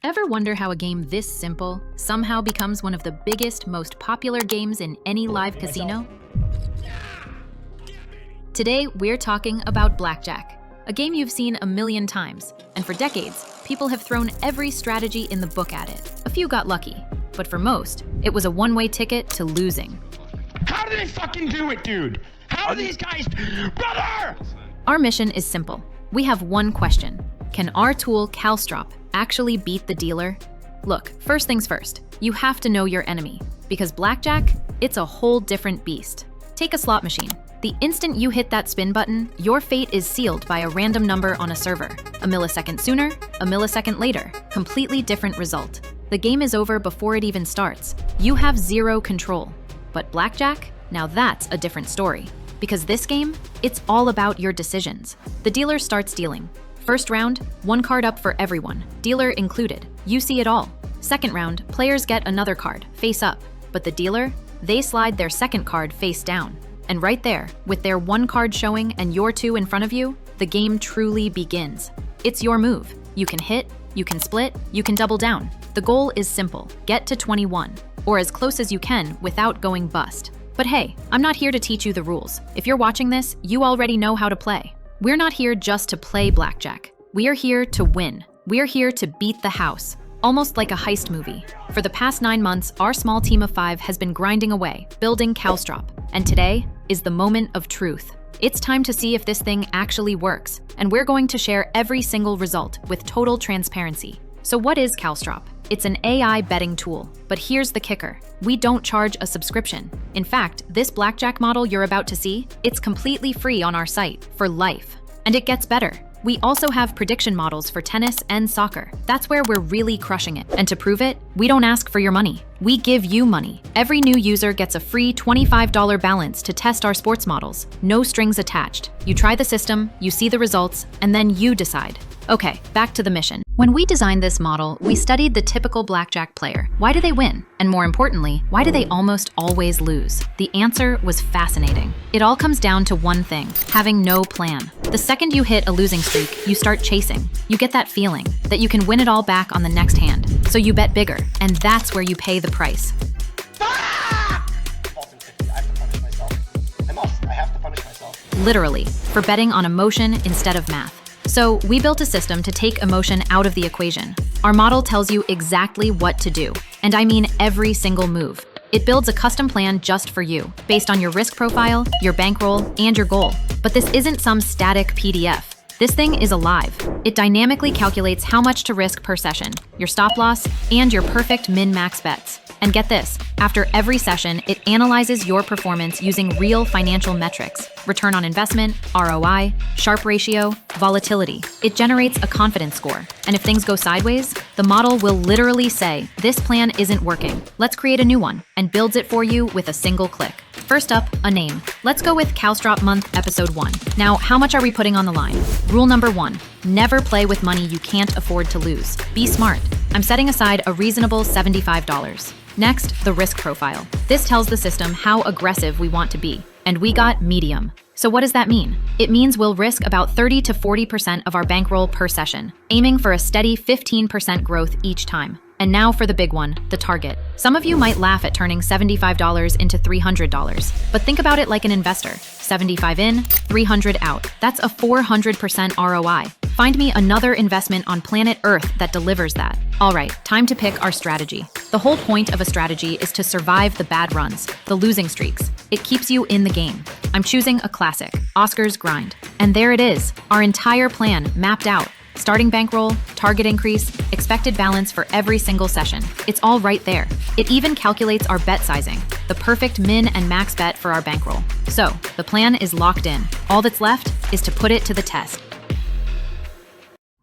Ever wonder how a game this simple somehow becomes one of the biggest, most popular games in any live casino? Today, we're talking about Blackjack, a game you've seen a million times, and for decades, people have thrown every strategy in the book at it. A few got lucky, but for most, it was a one-way ticket to losing. How do they fucking do it, dude? How are these guys? Brother! Our mission is simple. We have one question. Can our tool, Kalstrop, actually beat the dealer? Look, first things first, you have to know your enemy, because Blackjack, it's a whole different beast. Take a slot machine. The instant you hit that spin button, your fate is sealed by a random number on a server. A millisecond sooner, a millisecond later, completely different result. The game is over before it even starts. You have zero control. But Blackjack? Now that's a different story. Because this game, it's all about your decisions. The dealer starts dealing. First round, one card up for everyone, dealer included. You see it all. Second round, players get another card, face up. But the dealer, they slide their second card face down. And right there, with their one card showing and your two in front of you, the game truly begins. It's your move. You can hit, you can split, you can double down. The goal is simple, get to 21, or as close as you can without going bust. But hey, I'm not here to teach you the rules. If you're watching this, you already know how to play. We're not here just to play Blackjack. We are here to win. We're here to beat the house, almost like a heist movie. For the past 9 months, our small team of 5 has been grinding away, building Kalstrop. And today is the moment of truth. It's time to see if this thing actually works, and we're going to share every single result with total transparency. So what is Kalstrop? It's an AI betting tool, but here's the kicker. We don't charge a subscription. In fact, this Blackjack model you're about to see, it's completely free on our site for life. And it gets better. We also have prediction models for tennis and soccer. That's where we're really crushing it. And to prove it, we don't ask for your money. We give you money. Every new user gets a free $25 balance to test our sports models. No strings attached. You try the system, you see the results, and then you decide. Okay, back to the mission. When we designed this model, we studied the typical Blackjack player. Why do they win? And more importantly, why do they almost always lose? The answer was fascinating. It all comes down to one thing, having no plan. The second you hit a losing streak, you start chasing. You get that feeling that you can win it all back on the next hand. So you bet bigger, and that's where you pay the price. I have to punish myself. Literally, for betting on emotion instead of math. So we built a system to take emotion out of the equation. Our model tells you exactly what to do, and I mean every single move. It builds a custom plan just for you, based on your risk profile, your bankroll, and your goal. But this isn't some static PDF. This thing is alive. It dynamically calculates how much to risk per session, your stop loss, and your perfect min-max bets. And get this, after every session, it analyzes your performance using real financial metrics, return on investment, ROI, Sharpe ratio, volatility. It generates a confidence score. And if things go sideways, the model will literally say, this plan isn't working. Let's create a new one, and builds it for you with a single click. First up, a name. Let's go with Kalstrop Month Episode 1. Now, how much are we putting on the line? Rule number 1, never play with money you can't afford to lose. Be smart. I'm setting aside a reasonable $75. Next, the risk profile. This tells the system how aggressive we want to be, and we got medium. So what does that mean? It means we'll risk about 30 to 40% of our bankroll per session, aiming for a steady 15% growth each time. And now for the big one, the target. Some of you might laugh at turning $75 into $300, but think about it like an investor. 75 in, 300 out. That's a 400% ROI. Find me another investment on planet Earth that delivers that. All right, time to pick our strategy. The whole point of a strategy is to survive the bad runs, the losing streaks. It keeps you in the game. I'm choosing a classic, Oscar's Grind. And there it is, our entire plan mapped out. Starting bankroll, target increase, expected balance for every single session. It's all right there. It even calculates our bet sizing, the perfect min and max bet for our bankroll. So, the plan is locked in. All that's left is to put it to the test.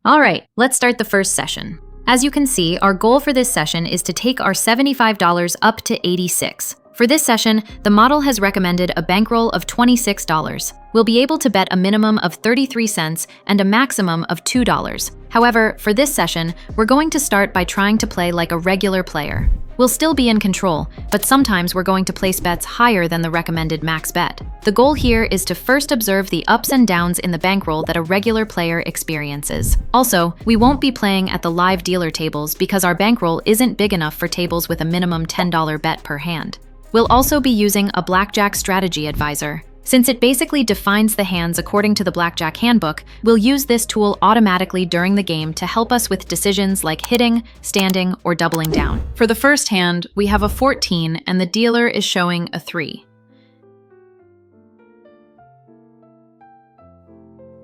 All right, let's start the first session. As you can see, our goal for this session is to take our $75 up to $86. For this session, the model has recommended a bankroll of $26. We'll be able to bet a minimum of 33 cents and a maximum of $2. However, for this session, we're going to start by trying to play like a regular player. We'll still be in control, but sometimes we're going to place bets higher than the recommended max bet. The goal here is to first observe the ups and downs in the bankroll that a regular player experiences. Also, we won't be playing at the live dealer tables because our bankroll isn't big enough for tables with a minimum $10 bet per hand. We'll also be using a Blackjack strategy advisor. Since it basically defines the hands according to the Blackjack handbook, we'll use this tool automatically during the game to help us with decisions like hitting, standing, or doubling down. For the first hand, we have a 14 and the dealer is showing a 3.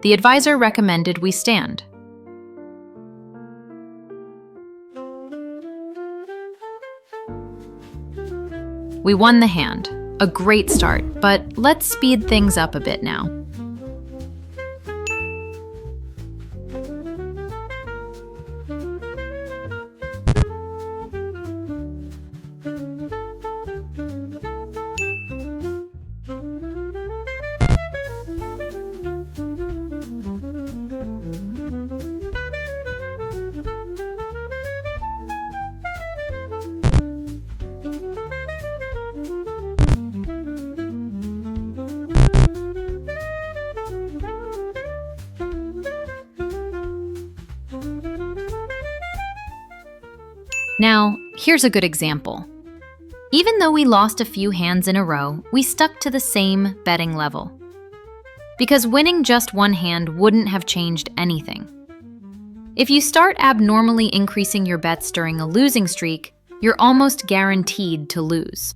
The advisor recommended we stand. We won the hand. A great start, but let's speed things up a bit now. Now, here's a good example. Even though we lost a few hands in a row, we stuck to the same betting level. Because winning just one hand wouldn't have changed anything. If you start abnormally increasing your bets during a losing streak, you're almost guaranteed to lose.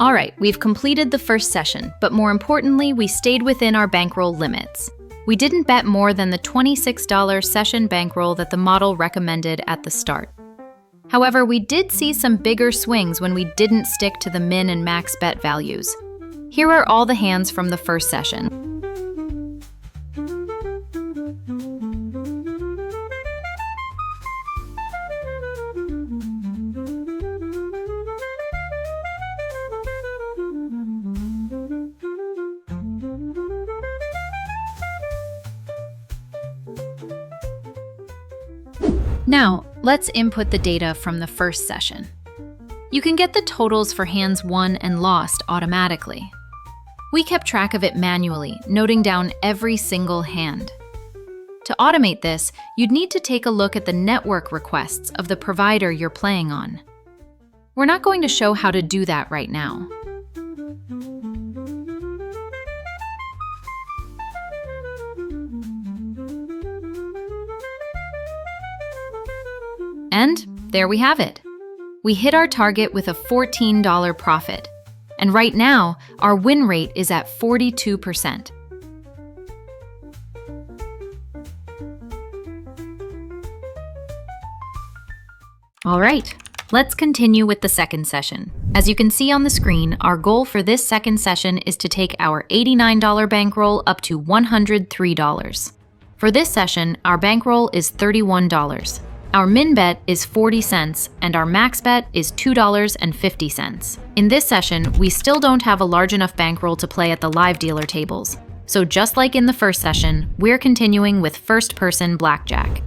All right, we've completed the first session, but more importantly, we stayed within our bankroll limits. We didn't bet more than the $26 session bankroll that the model recommended at the start. However, we did see some bigger swings when we didn't stick to the min and max bet values. Here are all the hands from the first session. Now, let's input the data from the first session. You can get the totals for hands won and lost automatically. We kept track of it manually, noting down every single hand. To automate this, you'd need to take a look at the network requests of the provider you're playing on. We're not going to show how to do that right now. And there we have it. We hit our target with a $14 profit. And right now, our win rate is at 42%. All right, Let's continue with the second session. As you can see on the screen, our goal for this second session is to take our $89 bankroll up to $103. For this session, our bankroll is $31. Our min bet is 40 cents, and our max bet is $2.50. In this session, we still don't have a large enough bankroll to play at the live dealer tables. So just like in the first session, we're continuing with first-person blackjack.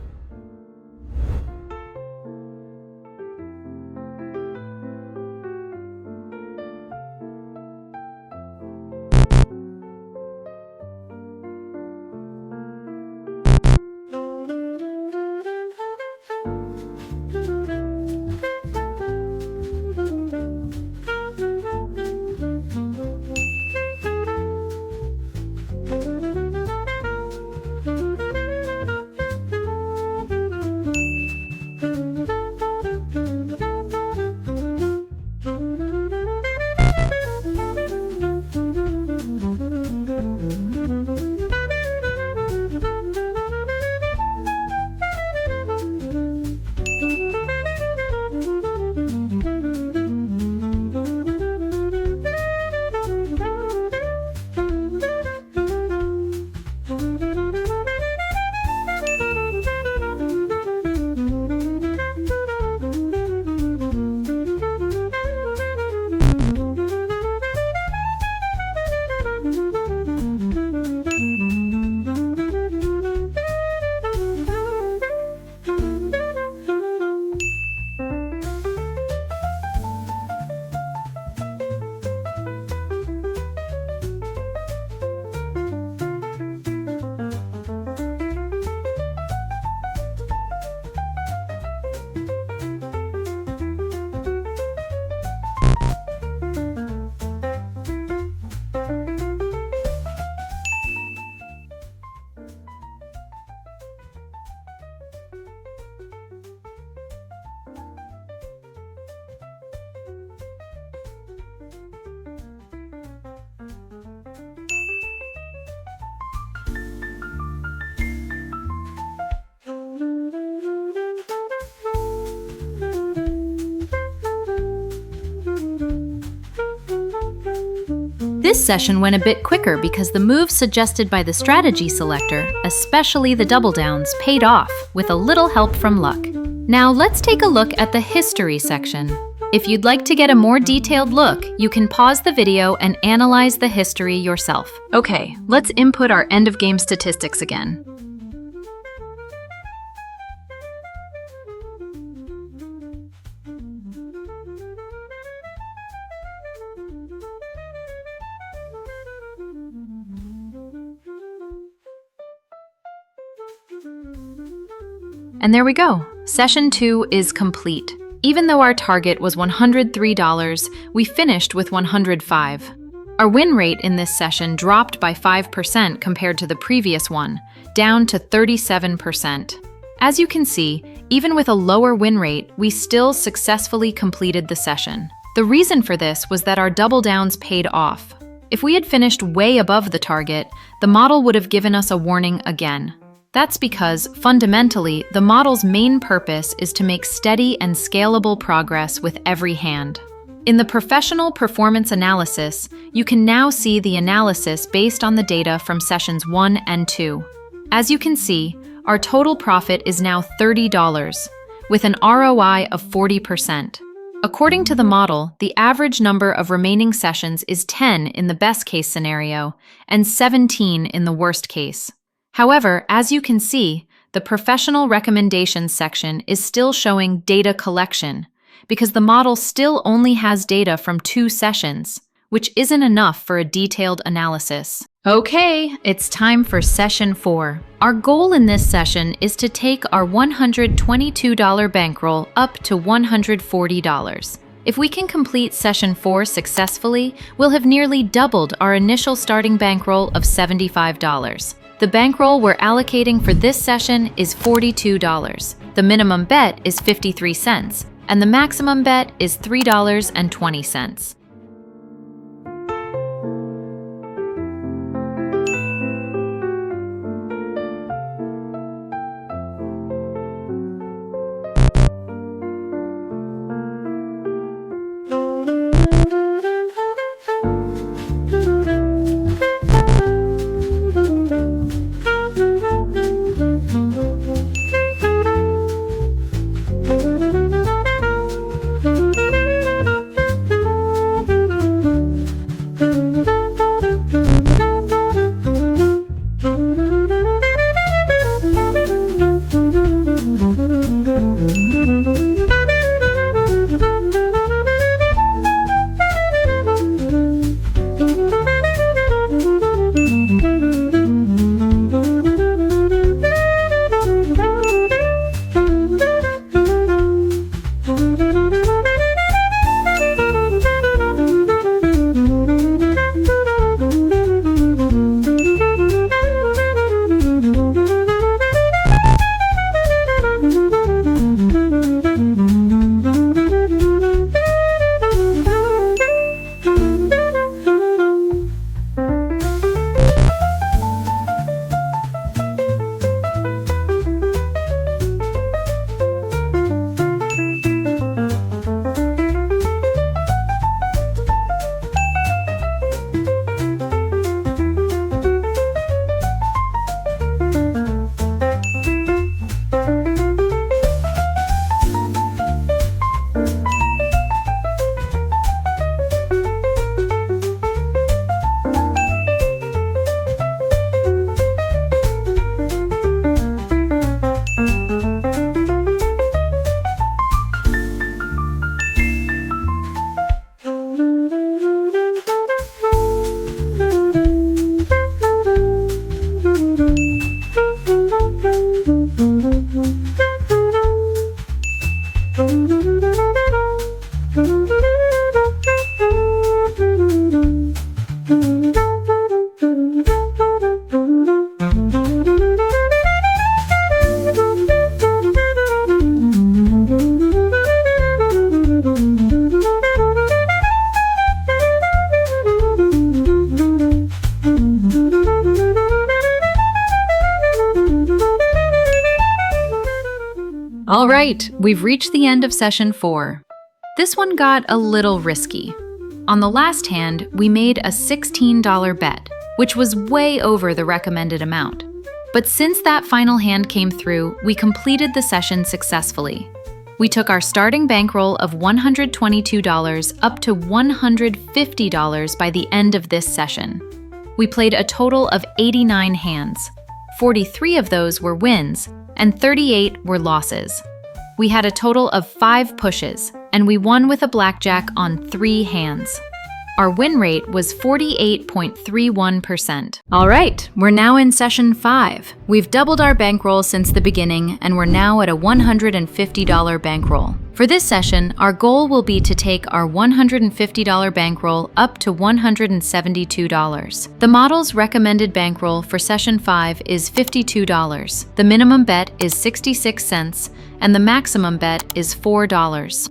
This session went a bit quicker because the moves suggested by the strategy selector, especially the double downs, paid off with a little help from luck. Now let's take a look at the history section. If you'd like to get a more detailed look, you can pause the video and analyze the history yourself. Okay, let's input our end of game statistics again. And there we go. Session 2 is complete. Even though our target was $103, we finished with $105. Our win rate in this session dropped by 5% compared to the previous one, down to 37%. As you can see, even with a lower win rate, we still successfully completed the session. The reason for this was that our double downs paid off. If we had finished way above the target, the model would have given us a warning again. That's because, fundamentally, the model's main purpose is to make steady and scalable progress with every hand. In the professional performance analysis, you can now see the analysis based on the data from sessions 1 and 2. As you can see, our total profit is now $30, with an ROI of 40%. According to the model, the average number of remaining sessions is 10 in the best case scenario and 17 in the worst case. However, as you can see, the professional recommendations section is still showing data collection because the model still only has data from 2 sessions, which isn't enough for a detailed analysis. Okay, it's time for session 4. Our goal in this session is to take our $122 bankroll up to $140. If we can complete session 4 successfully, we'll have nearly doubled our initial starting bankroll of $75. The bankroll we're allocating for this session is $42. The minimum bet is 53 cents, and the maximum bet is $3.20. right, we've reached the end of session 4. This one got a little risky. On the last hand, we made a $16 bet, which was way over the recommended amount. But since that final hand came through, we completed the session successfully. We took our starting bankroll of $122 up to $150 by the end of this session. We played a total of 89 hands. 43 of those were wins, and 38 were losses. We had a total of 5 pushes, and we won with a blackjack on 3 hands. Our win rate was 48.31%. All right, we're now in session 5. We've doubled our bankroll since the beginning, and we're now at a $150 bankroll. For this session, our goal will be to take our $150 bankroll up to $172. The model's recommended bankroll for session 5 is $52. The minimum bet is 66 cents, and the maximum bet is $4.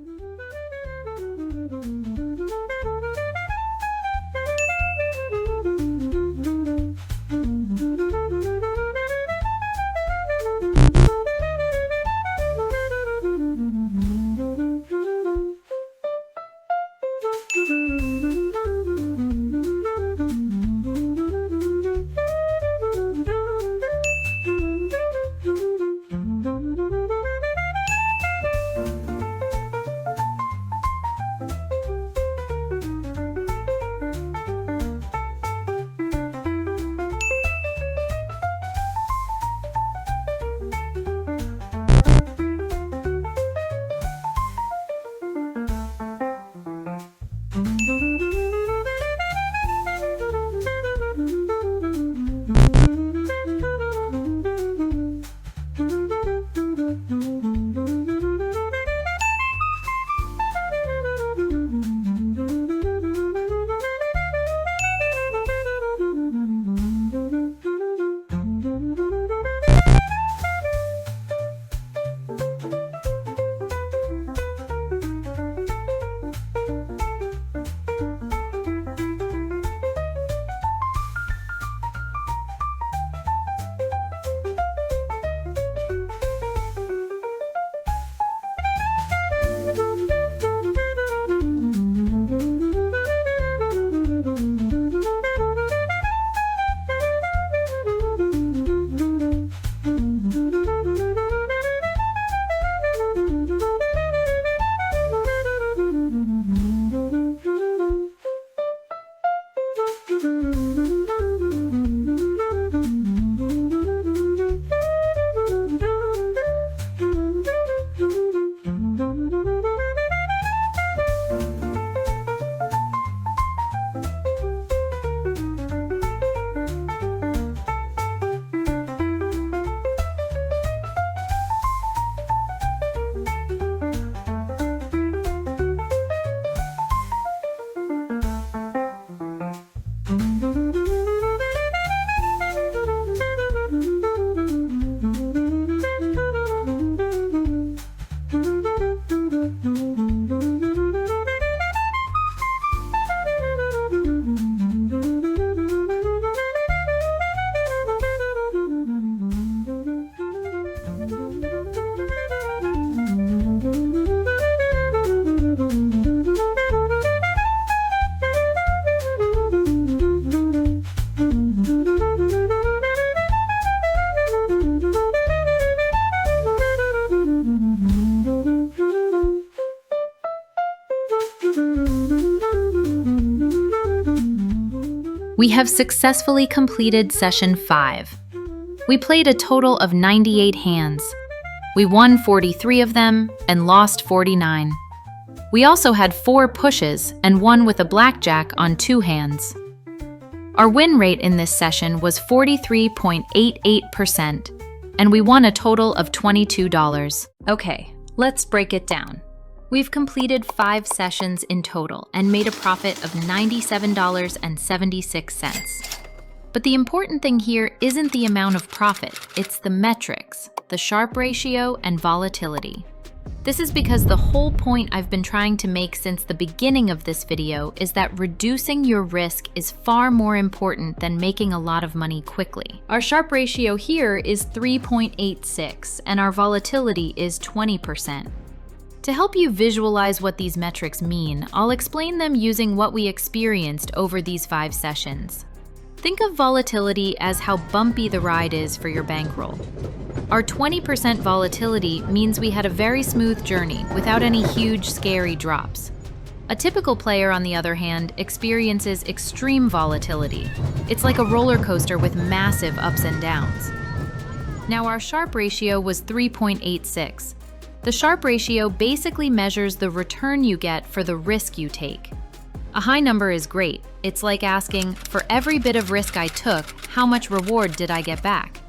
We have successfully completed session 5. We played a total of 98 hands. We won 43 of them and lost 49. We also had 4 pushes and won with a blackjack on 2 hands. Our win rate in this session was 43.88%, and we won a total of $22. Okay, let's break it down. We've completed 5 sessions in total and made a profit of $97.76. But the important thing here isn't the amount of profit, it's the metrics, the Sharpe ratio, and volatility. This is because the whole point I've been trying to make since the beginning of this video is that reducing your risk is far more important than making a lot of money quickly. Our Sharpe ratio here is 3.86, and our volatility is 20%. To help you visualize what these metrics mean, I'll explain them using what we experienced over these 5 sessions. Think of volatility as how bumpy the ride is for your bankroll. Our 20% volatility means we had a very smooth journey without any huge, scary drops. A typical player, on the other hand, experiences extreme volatility. It's like a roller coaster with massive ups and downs. Now, our Sharpe ratio was 3.86. The Sharpe ratio basically measures the return you get for the risk you take. A high number is great. It's like asking, for every bit of risk I took, how much reward did I get back?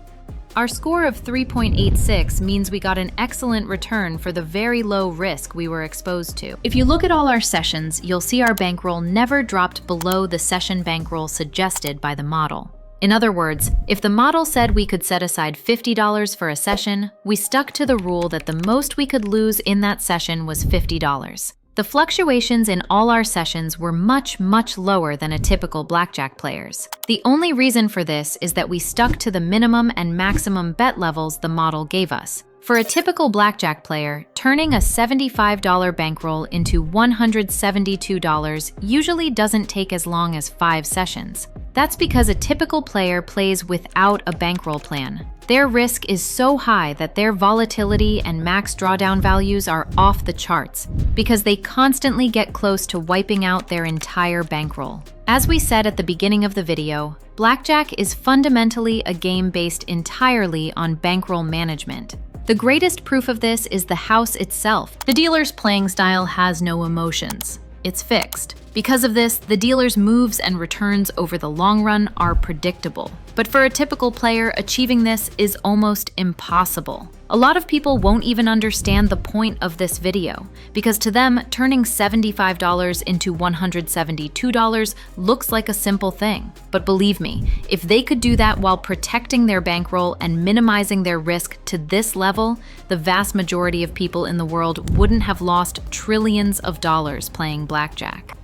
Our score of 3.86 means we got an excellent return for the very low risk we were exposed to. If you look at all our sessions, you'll see our bankroll never dropped below the session bankroll suggested by the model. In other words, if the model said we could set aside $50 for a session, we stuck to the rule that the most we could lose in that session was $50. The fluctuations in all our sessions were much, much lower than a typical blackjack player's. The only reason for this is that we stuck to the minimum and maximum bet levels the model gave us. For a typical blackjack player, turning a $75 bankroll into $172 usually doesn't take as long as 5 sessions. That's because a typical player plays without a bankroll plan. Their risk is so high that their volatility and max drawdown values are off the charts because they constantly get close to wiping out their entire bankroll. As we said at the beginning of the video, blackjack is fundamentally a game based entirely on bankroll management. The greatest proof of this is the house itself. The dealer's playing style has no emotions. It's fixed. Because of this, the dealer's moves and returns over the long run are predictable. But for a typical player, achieving this is almost impossible. A lot of people won't even understand the point of this video, because to them, turning $75 into $172 looks like a simple thing. But believe me, if they could do that while protecting their bankroll and minimizing their risk to this level, the vast majority of people in the world wouldn't have lost trillions of dollars playing blackjack.